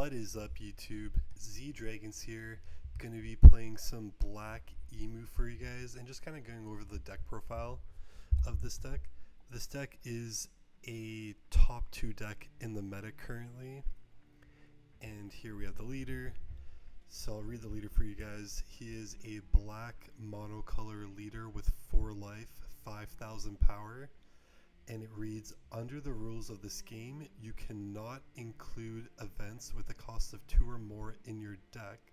What is up, YouTube? Z Dragons here. Gonna be playing some Black Emu for you guys and just kind of going over the deck profile of this deck. This deck is a top 2 deck in the meta currently. And here we have the leader. So I'll read the leader for you guys. He is a black monocolor leader with 4 life, 5,000 power. And it reads, under the rules of this game, you cannot include events with a cost of 2 or more in your deck.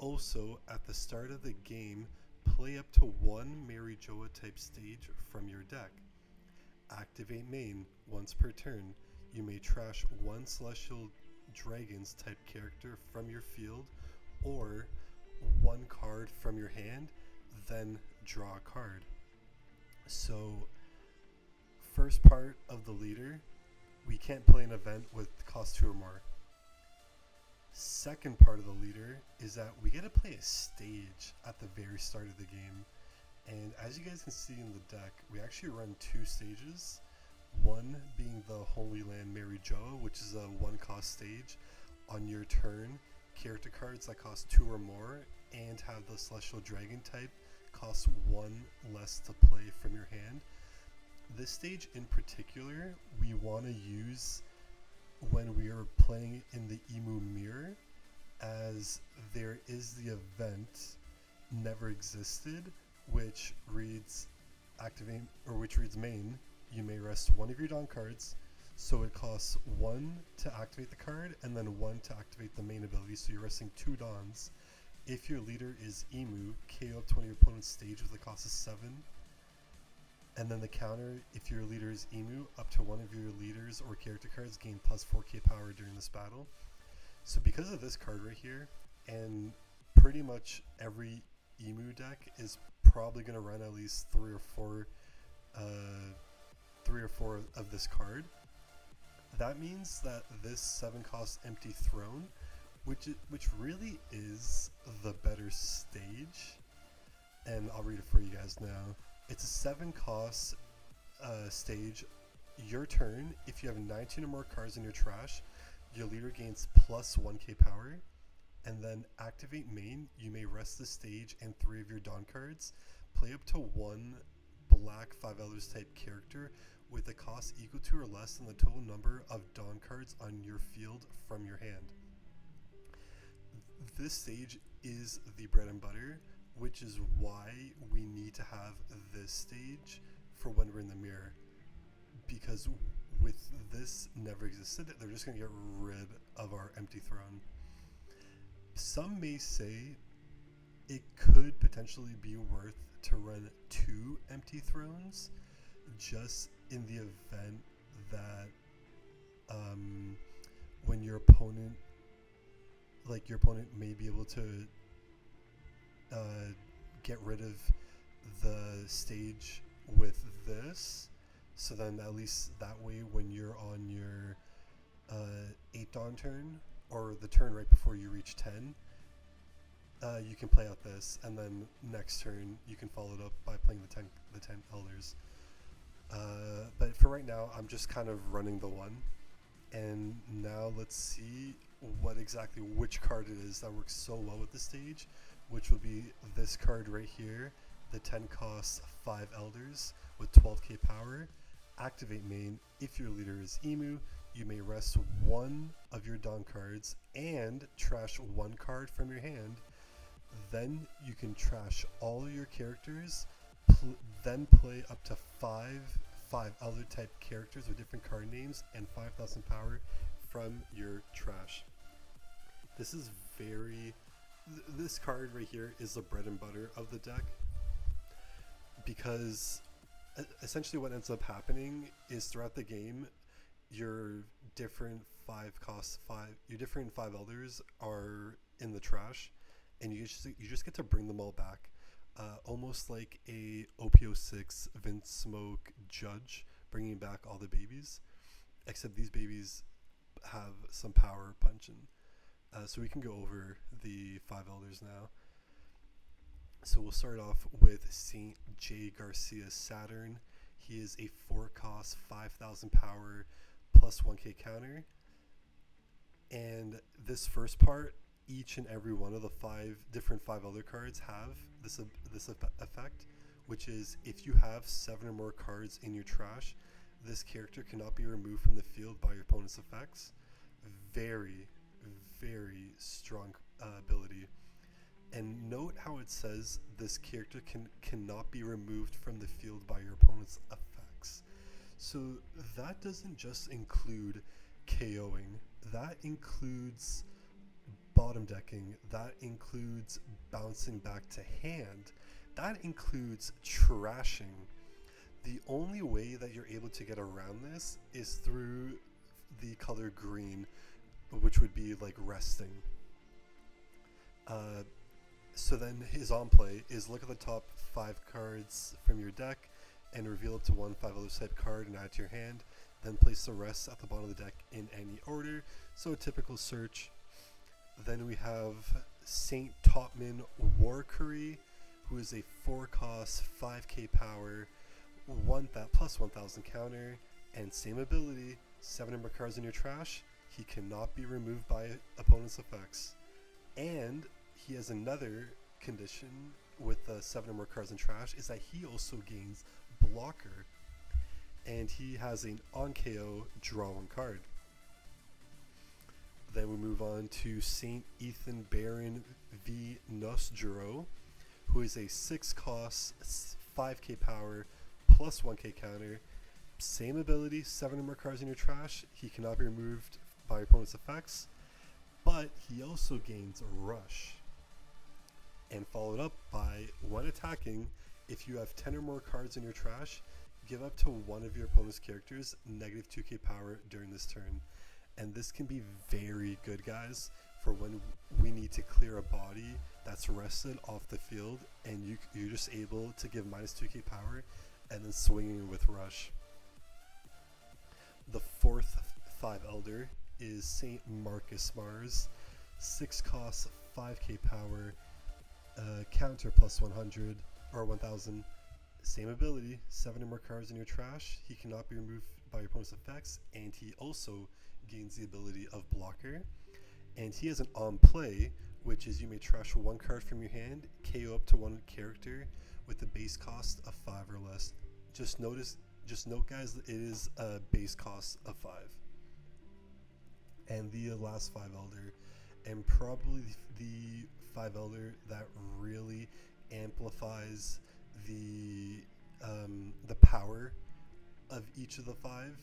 Also, at the start of the game, play up to 1 Mary Joa type stage from your deck. Activate main once per turn. You may trash 1 Celestial Dragons type character from your field or 1 card from your hand, then draw a card. So, first part of the leader, we can't play an event with cost 2 or more. Second part of the leader is that we get to play a stage at the very start of the game. And as you guys can see in the deck, we actually run 2 stages. One being the Holy Land Mary Joa, which is a 1 cost stage. On your turn, character cards that cost 2 or more and have the Celestial Dragon type cost 1 less to play from your hand. This stage in particular, we want to use when we are playing in the Emu Mirror, as there is the event Never Existed, which reads main. You may rest 1 of your Dawn cards, so it costs 1 to activate the card and then 1 to activate the main ability, so you're resting 2 Dawns. If your leader is Emu, KO up to one of your opponent's stage with a cost of 7. And then the counter, if your leader is Emu, up to 1 of your leaders or character cards gain plus 4k power during this battle. So because of this card right here, and pretty much every Emu deck is probably going to run at least 3 or 4 of this card. That means that this 7 cost Empty Throne, which really is the better stage, and I'll read it for you guys now. It's a 7 cost stage. Your turn, if you have 19 or more cards in your trash, your leader gains plus 1k power. And then activate main, you may rest the stage and 3 of your Dawn cards. Play up to 1 black 5 Elders type character with a cost equal to or less than the total number of Dawn cards on your field from your hand. This stage is the bread and butter, which is why we need to have this stage for when we're in the mirror. Because with this Never Existed, they're just going to get rid of our Empty Throne. Some may say it could potentially be worth to run 2 Empty Thrones, just in the event that when your opponent may be able to get rid of the stage with this, so then at least that way when you're on your 8 Dawn turn, or the turn right before you reach 10, you can play out this, and then next turn you can follow it up by playing the 10 Elders. But for right now, I'm just kind of running the 1. And now let's see which card it is that works so well with the stage, which will be this card right here, the 10 cost 5 Elders with 12k power. Activate main. If your leader is Emu, you may rest 1 of your Dawn cards and trash 1 card from your hand. Then you can trash all your characters, then play up to 5 Elder type characters with different card names and 5,000 power from your trash. This card right here is the bread and butter of the deck, because essentially what ends up happening is throughout the game, your different 5 Elders are in the trash, and you just get to bring them all back. Almost like a OP13 Vince Smoke Judge bringing back all the babies, except these babies have some power punching. So we can go over the 5 Elders now. So we'll start off with St. J. Garcia Saturn. He is a 4 cost, 5,000 power, plus 1k counter. And this first part, each and every one of the five elder cards have this effect, which is if you have 7 or more cards in your trash, this character cannot be removed from the field by your opponent's effects. Very, very strong ability. And note how it says this character cannot be removed from the field by your opponent's effects. So that doesn't just include KOing, that includes bottom decking, that includes bouncing back to hand, that includes trashing. The only way that you're able to get around this is through the color green, which would be like resting. So then his on play is look at the top 5 cards from your deck and reveal up to 1 5-other type card and add to your hand. Then place the rest at the bottom of the deck in any order. So a typical search. Then we have Saint Topman Warcurry, who is a 4-cost 5k power, plus 1000 counter, and same ability, 7 number cards in your trash. He cannot be removed by opponent's effects. And he has another condition with the 7 or more cards in trash, is that he also gains blocker. And he has an on KO draw 1 card. Then we move on to Saint Ethan Baron V Nosjuro, who is a 6-cost 5k power plus 1k counter. Same ability, 7 or more cards in your trash. He cannot be removed by your opponent's effects, but he also gains Rush. And followed up by, when attacking, if you have 10 or more cards in your trash, give up to one of your opponent's characters negative 2k power during this turn. And this can be very good, guys, for when we need to clear a body that's rested off the field, and you're just able to give minus 2k power and then swinging with Rush. The fourth 5 Elder is Saint Marcus Mars, 6-cost 5k power, counter plus 100 or 1000. Same ability, 7 or more cards in your trash. He cannot be removed by your opponent's effects, and he also gains the ability of blocker. And he has an on play, which is you may trash 1 card from your hand, KO up to 1 character with a base cost of 5 or less. Just note, guys, that it is a base cost of 5. And the last 5 Elder, and probably the 5 Elder that really amplifies the power of each of the 5,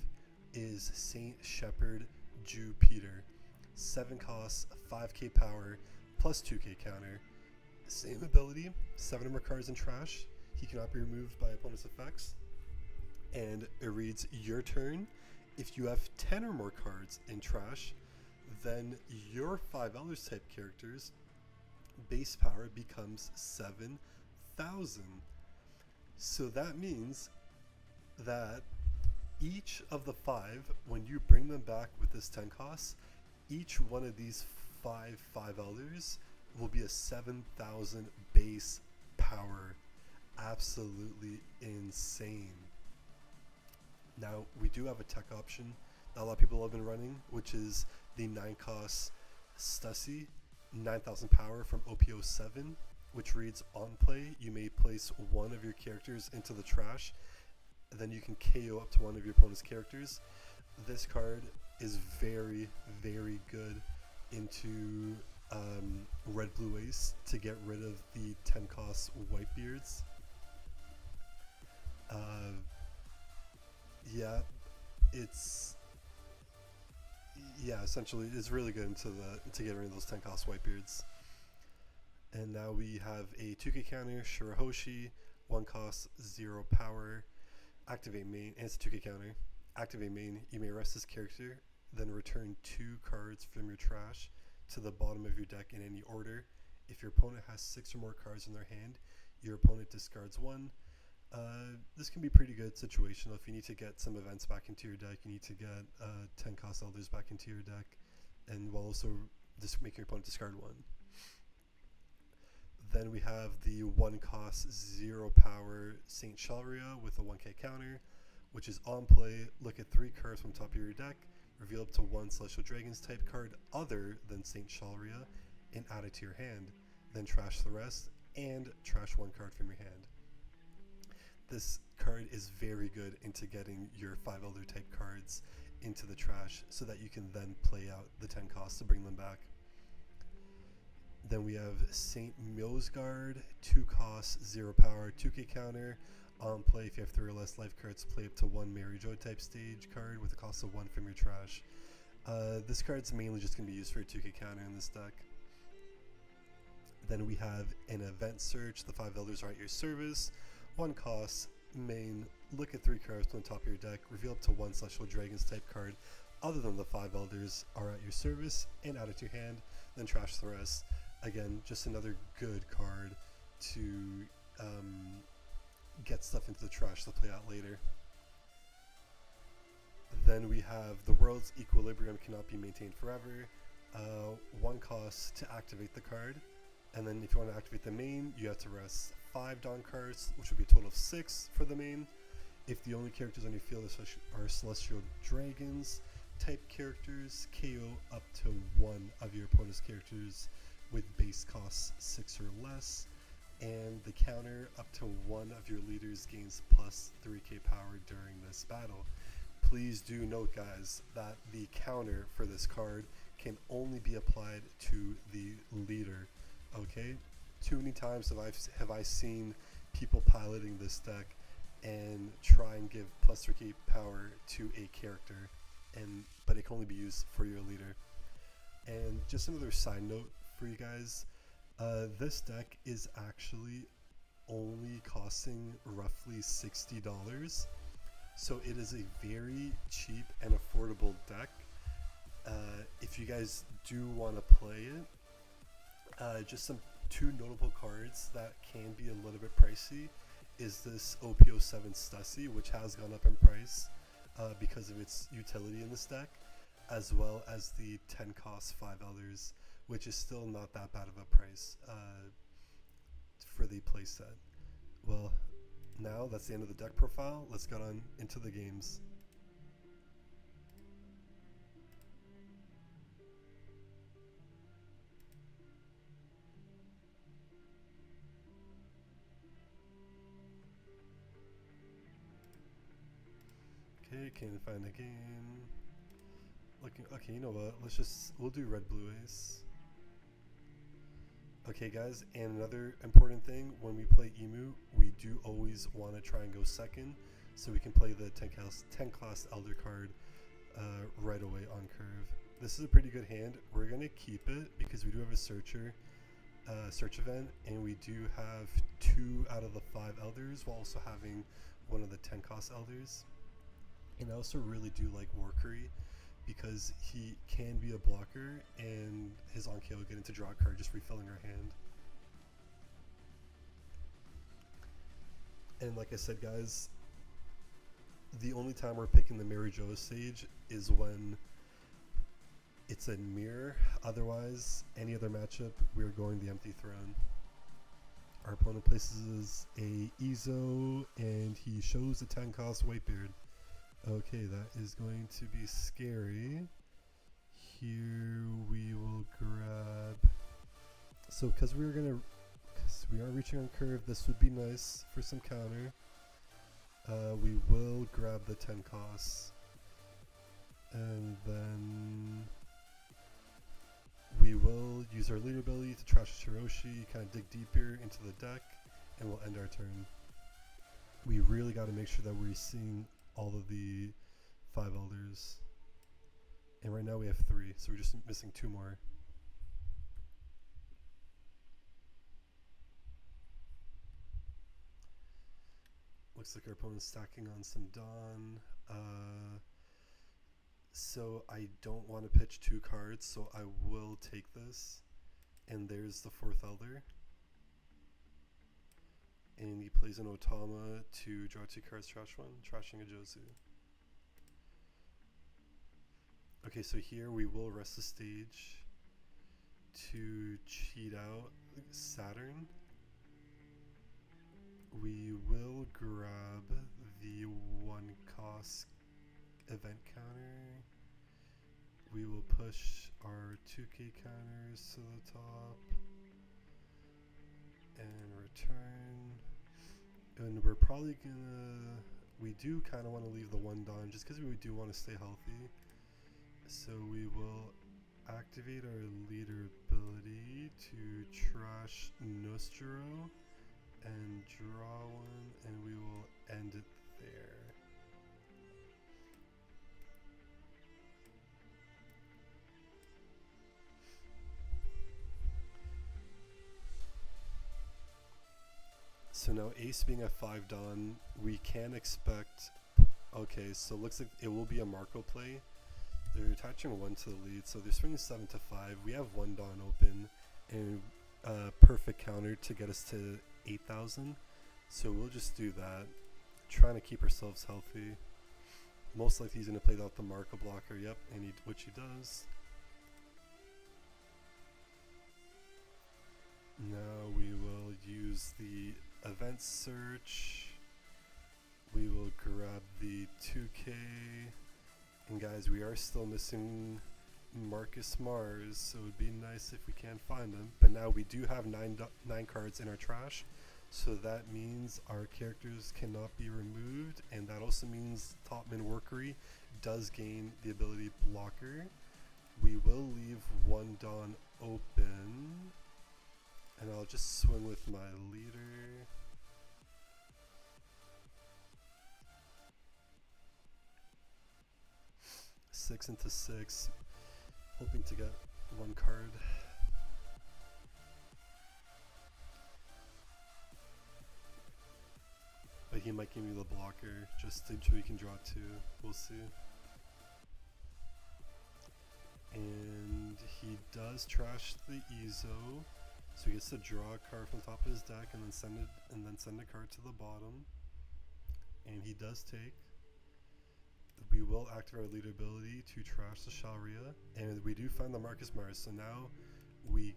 is Saint Shepherd Jew Peter, 7 costs, 5k power, plus 2k counter. Same ability, 7 or more cards in trash. He cannot be removed by opponent's effects. And it reads, your turn. If you have 10 or more cards in trash, then your 5 Elders type characters base power becomes 7,000. So that means that each of the 5, when you bring them back with this 10 costs, each one of these 5 Elders will be a 7,000 base power. Absolutely insane. Now, we do have a tech option that a lot of people have been running, which is the 9-cost Stussy, 9,000 power from OP13, which reads, on play, you may place one of your characters into the trash, and then you can KO up to one of your opponent's characters. This card is very, very good into red-blue ace to get rid of the 10-cost Whitebeards. Essentially, it's really good to get rid of those 10-cost Whitebeards. And now we have a 2k counter, Shirahoshi, 1 cost, 0 power, activate main, and it's a 2k counter. Activate main, you may rest this character, then return 2 cards from your trash to the bottom of your deck in any order. If your opponent has 6 or more cards in their hand, your opponent discards 1. This can be pretty good situational. If you need to get some events back into your deck, you need to get 10 cost Elders back into your deck, and while also just making your opponent discard 1. Then we have the 1 cost 0 power Saint Shalria with a 1k counter, which is on play. Look at 3 cards from top of your deck, reveal up to one Celestial Dragons type card other than Saint Shalria and add it to your hand. Then trash the rest and trash one card from your hand. This card is very good into getting your 5 Elder type cards into the trash so that you can then play out the 10 costs to bring them back. Then we have Saint Mjosgard, 2 costs, 0 power, 2k counter. On play, if you have 3 or less life cards, play up to 1 Mary Jo type stage card with a cost of 1 from your trash. This card's mainly just going to be used for a 2k counter in this deck. Then we have an Event Search. The 5 Elders are at your service. 1 cost, main, look at 3 cards on top of your deck, reveal up to 1 Celestial Dragons type card other than the 5 Elders are at your service, and add it to your hand, then trash the rest. Again, just another good card to get stuff into the trash to play out later. Then we have the world's equilibrium cannot be maintained forever. 1 cost to activate the card, and then if you want to activate the main, you have to rest 5 Dawn cards, which would be a total of 6 for the main. If the only characters on your field are Celestial Dragons type characters, KO up to 1 of your opponent's characters with base costs 6 or less, and the counter up to 1 of your leaders gains plus 3k power during this battle. Please do note, guys, that the counter for this card can only be applied to the leader. Okay, too many times have I seen people piloting this deck and try and give plus 3k power to a character, but it can only be used for your leader. And just another side note for you guys, this deck is actually only costing roughly $60, so it is a very cheap and affordable deck. If you guys do want to play it, just some 2 notable cards that can be a little bit pricey is this OP13 Stussy, which has gone up in price because of its utility in this deck, as well as the 10 cost 5 Elders, which is still not that bad of a price for the playset. Well, now that's the end of the deck profile. Let's get on into the games. Okay, can't find a game. Okay, you know what? We'll do red blue ace. Okay, guys, and another important thing, when we play Emu, we do always want to try and go second, so we can play the 10 class Elder card right away on curve. This is a pretty good hand. We're going to keep it because we do have a search event, and we do have 2 out of the 5 Elders while also having 1 of the 10 cost Elders. And I also really do like Warcry because he can be a blocker, and his on-KO will get into draw a card, just refilling our hand. And like I said, guys, the only time we're picking the Mary Jo Sage is when it's a mirror. Otherwise, any other matchup, we're going the Empty Throne. Our opponent places a Ezo, and he shows a 10 cost Whitebeard. Okay, that is going to be scary. Here we will grab. So because we are reaching on curve, this would be nice for some counter. We will grab the 10 costs, and then we will use our leader ability to trash Shiroshi, kind of dig deeper into the deck, and we'll end our turn. We really got to make sure that we're seeing all of the 5 Elders, and right now we have 3, so we're just missing 2 more. Looks like our opponent's stacking on some Dawn. So I don't want to pitch 2 cards, so I will take this. And there's the 4th Elder. And he plays an Otama to draw 2 cards, trash 1, trashing a Jozu. Okay, so here we will rest the stage to cheat out Saturn. We will grab the 1 cost event counter. We will push our 2k counters to the top and return. And we're probably gonna, we do kind of want to leave the 1 Dawn just because we do want to stay healthy. So we will activate our leader ability to trash Nostro and draw one, and we will end it there. So now Ace being at 5 Dawn, we can expect, okay, so it looks like it will be a Marco play. They're attaching 1 to the lead, so they're swinging 7 to 5. We have 1 Dawn open and a perfect counter to get us to 8,000. So we'll just do that, trying to keep ourselves healthy. Most likely he's going to play out the Marco blocker, yep, and which he does. Now we will use the event search. We will grab the 2k. And guys, we are still missing Marcus Mars, so it would be nice if we can find him. But now we do have 9 cards in our trash, so that means our characters cannot be removed, and that also means Topman Workery does gain the ability Blocker. We will leave 1 Dawn open, and I'll just swing with my leader. Six into 6, hoping to get 1 card. But he might give me the blocker just so we can draw 2. We'll see. And he does trash the Ezo, so he gets to draw a card from the top of his deck and then send a card to the bottom. And he does take. We will activate our leader ability to trash the Shalria, and we do find the Marcus Mars. So now, we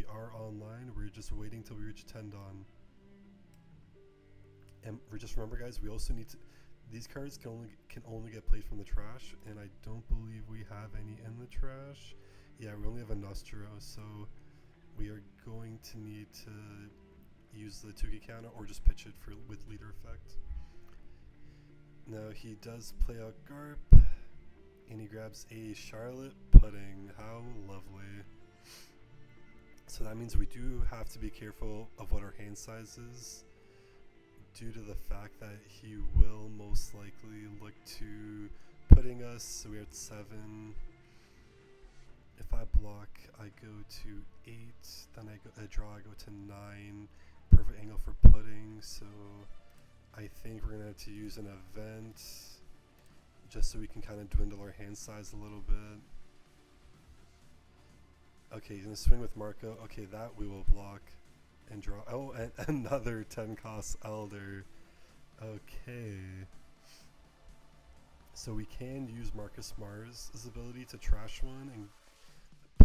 are online. We're just waiting till we reach 10 Dawn. And just remember, guys, we also need to. These cards can only get played from the trash, and I don't believe we have any in the trash. Yeah, we only have a Nostro, so we are going to need to use the 2k counter or just pitch it with leader effect. Now he does play out Garp, and he grabs a Charlotte Pudding. How lovely. So that means we do have to be careful of what our hand size is, due to the fact that he will most likely look to putting us, so we're at 7. If I block, I go to 8, then I draw, I go to 9. Perfect angle for pudding, so I think we're going to have to use an event just so we can kind of dwindle our hand size a little bit. Okay, he's going to swing with Marco. Okay, that we will block and draw. Oh, and another 10 cost Elder. Okay. So we can use Marcus Mars' ability to trash one and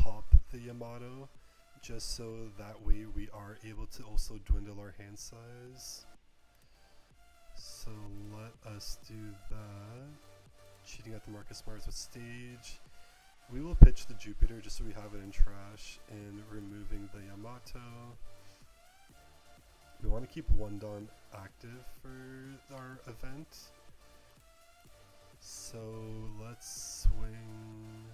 pop the Yamato, just so that way we are able to also dwindle our hand size. So let us do that. Cheating at the Marcus Mars with stage. We will pitch the Jupiter just so we have it in trash, and removing the Yamato. We want to keep 1 Dawn active for our event. So let's swing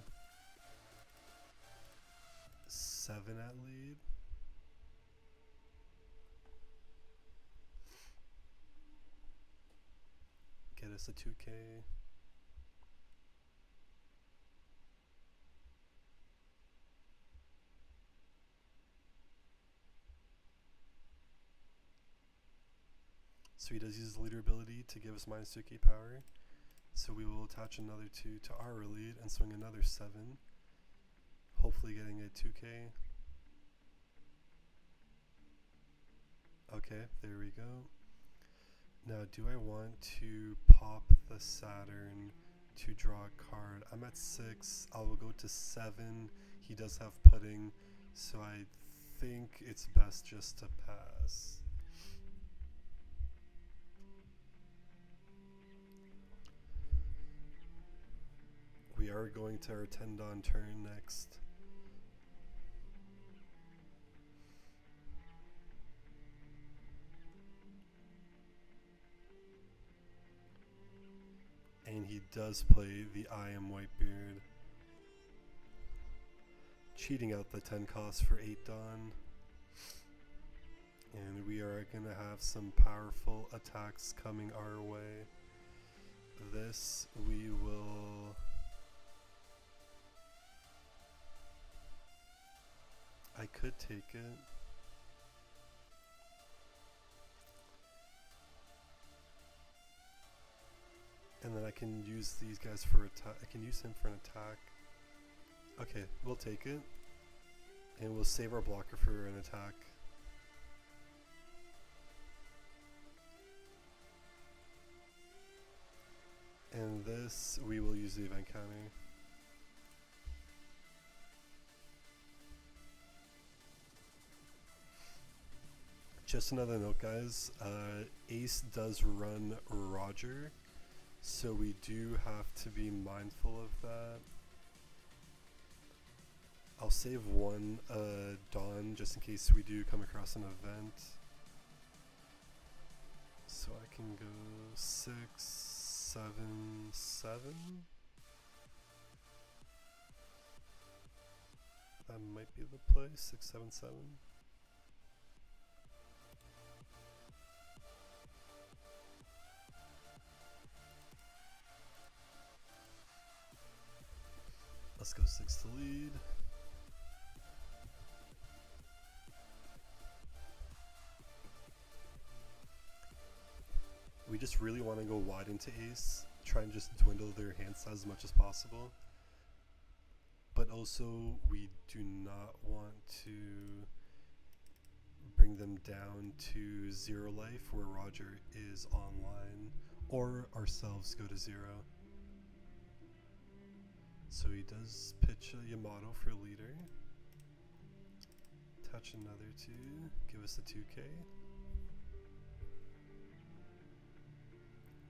7 at lead. Get us a 2k. So he does use the leader ability to give us minus 2k power. So we will attach another 2 to our lead and swing another 7. Hopefully getting a 2k. Okay, there we go. Now, do I want to pop the Saturn to draw a card? I'm at 6. I will go to 7. He does have pudding, so I think it's best just to pass. we are going to our 10 Dawn turn next. And he does play the I Am Whitebeard, cheating out the 10 cost for 8 Dawn. And we are going to have some powerful attacks coming our way. This we will... I could take it. And then I can use these guys for attack. I can use him for an attack. Okay, we'll take it. And we'll save our blocker for an attack. And this, we will use the event counter. Just another note, guys. Ace does run Roger, so we do have to be mindful of that. I'll save one Dawn just in case we do come across an event. So I can go 6, 7, 7. That might be the play. 6, 7, 7. Let's go 6 to lead. We just really want to go wide into ace, try and just dwindle their hand size as much as possible. But also, we do not want to bring them down to 0 life where Roger is online, or ourselves go to 0. So he does pitch a Yamato for leader. Touch another 2, give us a 2k.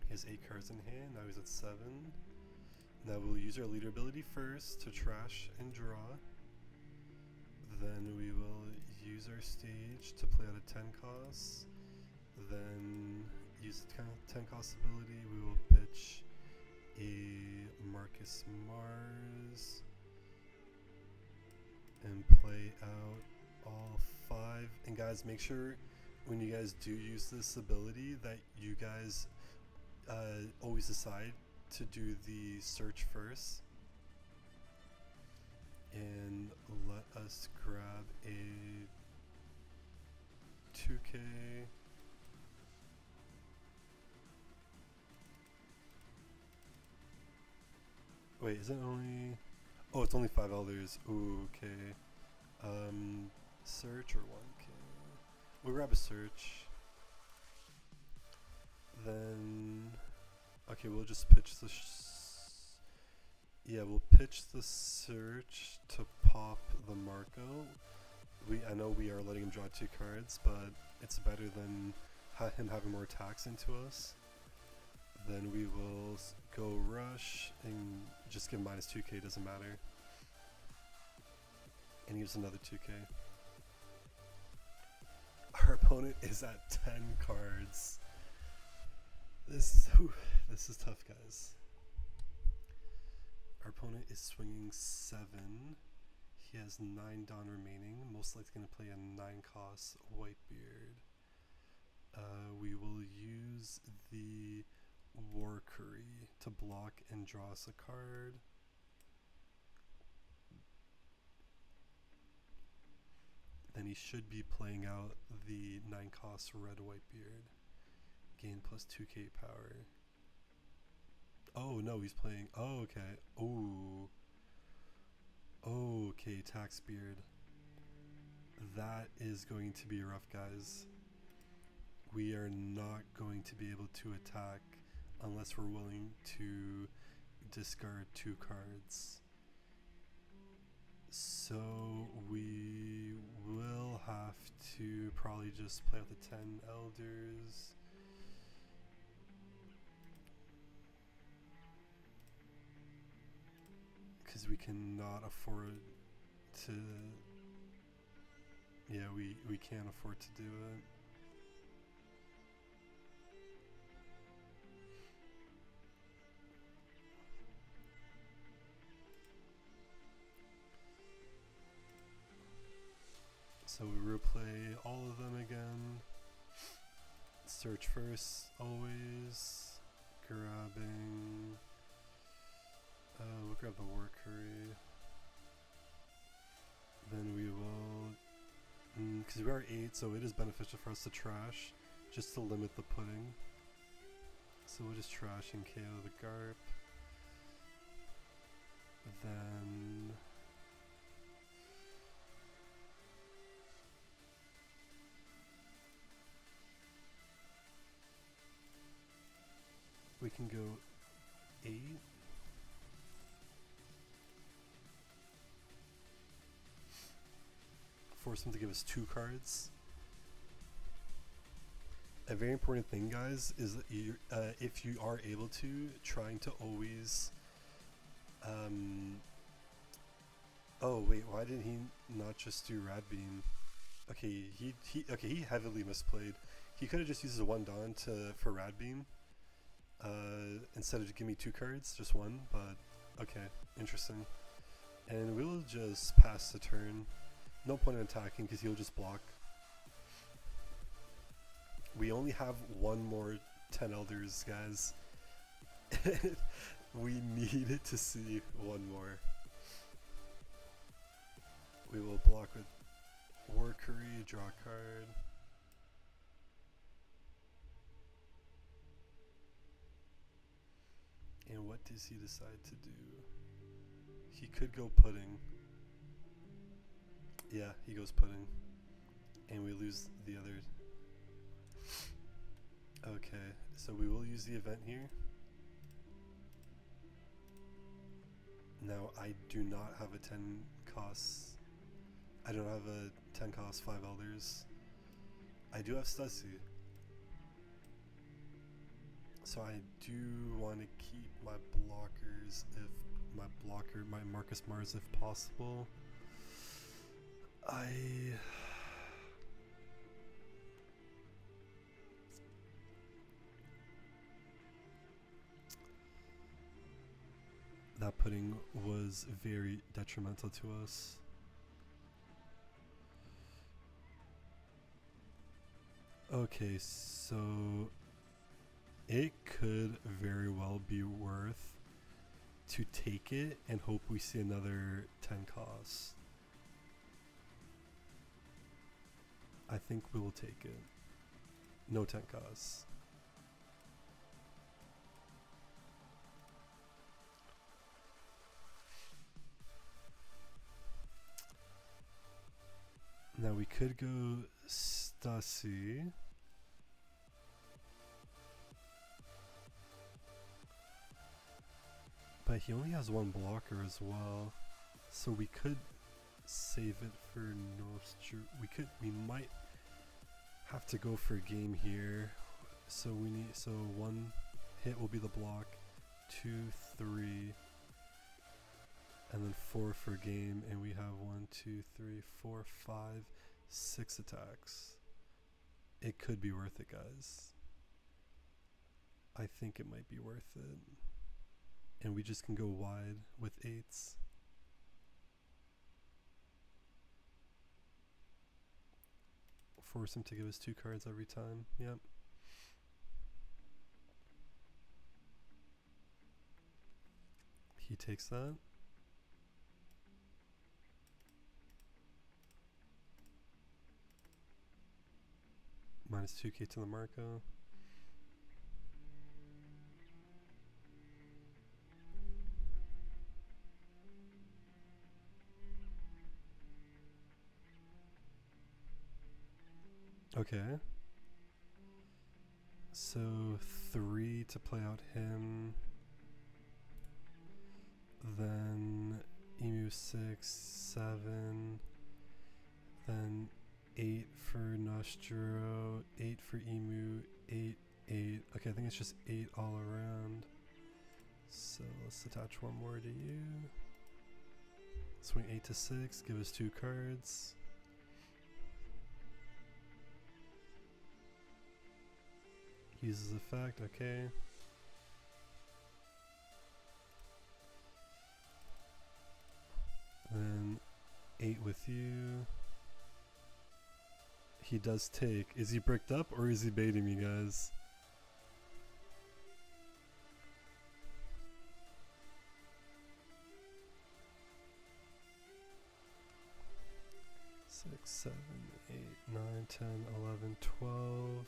He has 8 cards in hand, now he's at 7. Now we'll use our leader ability first to trash and draw. Then we will use our stage to play out a 10 cost. Then use the 10 cost ability, we will pitch a Marcus Mars and play out all 5. And guys, make sure when you guys do use this ability that you guys always decide to do the search first. And let us grab a 2k. Wait, is it only... Oh, it's only 5 elders. Ooh, okay. Search or 1k? We'll grab a search. Then... Okay, we'll just pitch the... Yeah, we'll pitch the search to pop the Marco. I know we are letting him draw 2 cards, but it's better than him having more attacks into us. Then we will go rush and just give minus 2k, doesn't matter. And use another 2k. Our opponent is at 10 cards. This is tough, guys. Our opponent is swinging 7. He has 9 Dawn remaining. Most likely going to play a 9 cost Whitebeard. We will use the War Curry to block and draw us a card. Then he should be playing out the 9 cost Red Whitebeard. Gain plus 2k power. Oh no, he's playing. Oh, okay. Oh. Okay, Tax Beard. That is going to be rough, guys. We are not going to be able to attack unless we're willing to discard 2 cards. So we will have to probably just play out the 10 elders. we cannot afford to. Yeah, we can't afford to do it. So we replay all of them again. Search first, always. Grabbing. We'll grab the war curry. Then we will. Because we are 8, so it is beneficial for us to trash, just to limit the pudding. So we'll just trash and KO the Garp. Then. We can go 8. Force him to give us 2 cards. A very important thing, guys, is that you, if you are able to, trying to always. Oh wait, why did he not just do Rad Beam? Okay, he heavily misplayed. He could have just used his 1 Dawn for Rad Beam. Instead of giving me 2 cards, just 1, but okay, interesting. And we'll just pass the turn. No point in attacking because he'll just block. We only have 1 more 10 Elders, guys. We need to see 1 more. We will block with War Curry, draw a card. And what does he decide to do? He could go pudding. Yeah, he goes pudding. And we lose the other. Okay, so we will use the event here. Now, I do not have a 10 cost. I don't have a 10 cost 5 Elders. I do have Stussy. So I do want to keep my blockers my Marcus Mars if possible. That pudding was very detrimental to us. Okay, so it could very well be worth to take it and hope we see another 10 cost. I think we will take it. No 10 costs. Now we could go Stussy. But he only has 1 blocker as well. So we could save it for Nostru. We might have to go for a game here. So 1 hit will be the block, 2, 3, and then 4 for game, and we have 1, 2, 3, 4, 5, 6 attacks. It could be worth it, guys. I think it might be worth it. And we just can go wide with 8s. Force him to give us 2 cards every time. Yep. He takes that. Minus 2k to the Marco. Okay. So 3 to play out him. Then Emu 6, 7. Then 8 for Nostro, 8 for Emu, 8, 8. Okay, I think it's just 8 all around. So let's attach 1 more to you. Swing 8 to 6, give us 2 cards. Uses effect, okay. Then 8 with you. He does take. Is he bricked up or is he baiting me, guys? Six, 7, 8, 9, 10, 11, 12.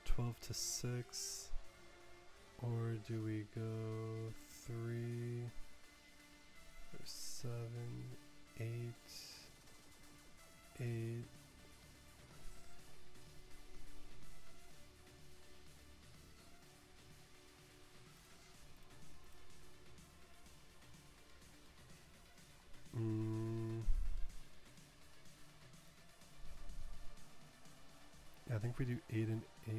12 to 6. Or do we go 3 or 7, 8, 8. Yeah, I think we do 8 and 8.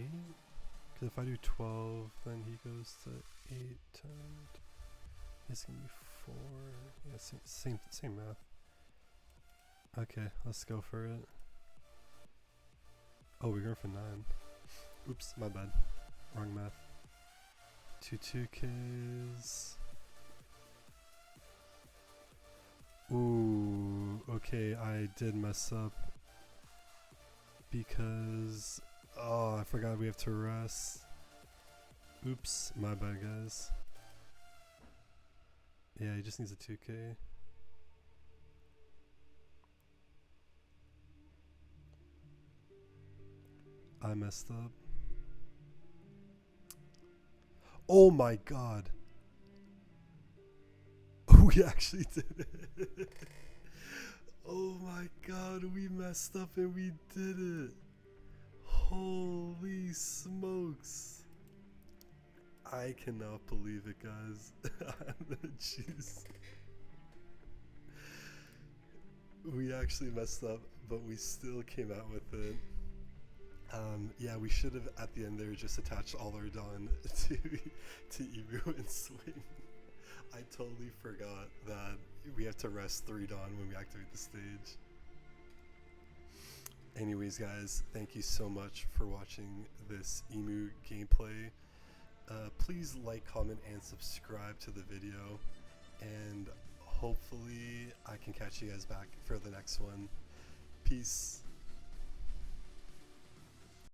Because if I do 12, then he goes to 8 times. It's gonna be 4. Yeah, same math. Okay, let's go for it. Oh, we're going for 9. Oops, my bad. Wrong math. 2 2Ks. Ooh, okay, I did mess up. Because, oh, I forgot we have to rest. Oops, my bad, guys. Yeah, he just needs a 2K. I messed up. Oh my god. We actually did it. Oh my god, we messed up and we did it. Holy smokes. I cannot believe it, guys. Jeez. We actually messed up, but we still came out with it. Yeah, we should have at the end there just attached all our Dawn to Emu and Swing. I totally forgot that we have to rest 3 Dawn when we activate the stage. Anyways, guys, thank you so much for watching this Emu gameplay. Please like, comment, and subscribe to the video, and hopefully I can catch you guys back for the next one. Peace.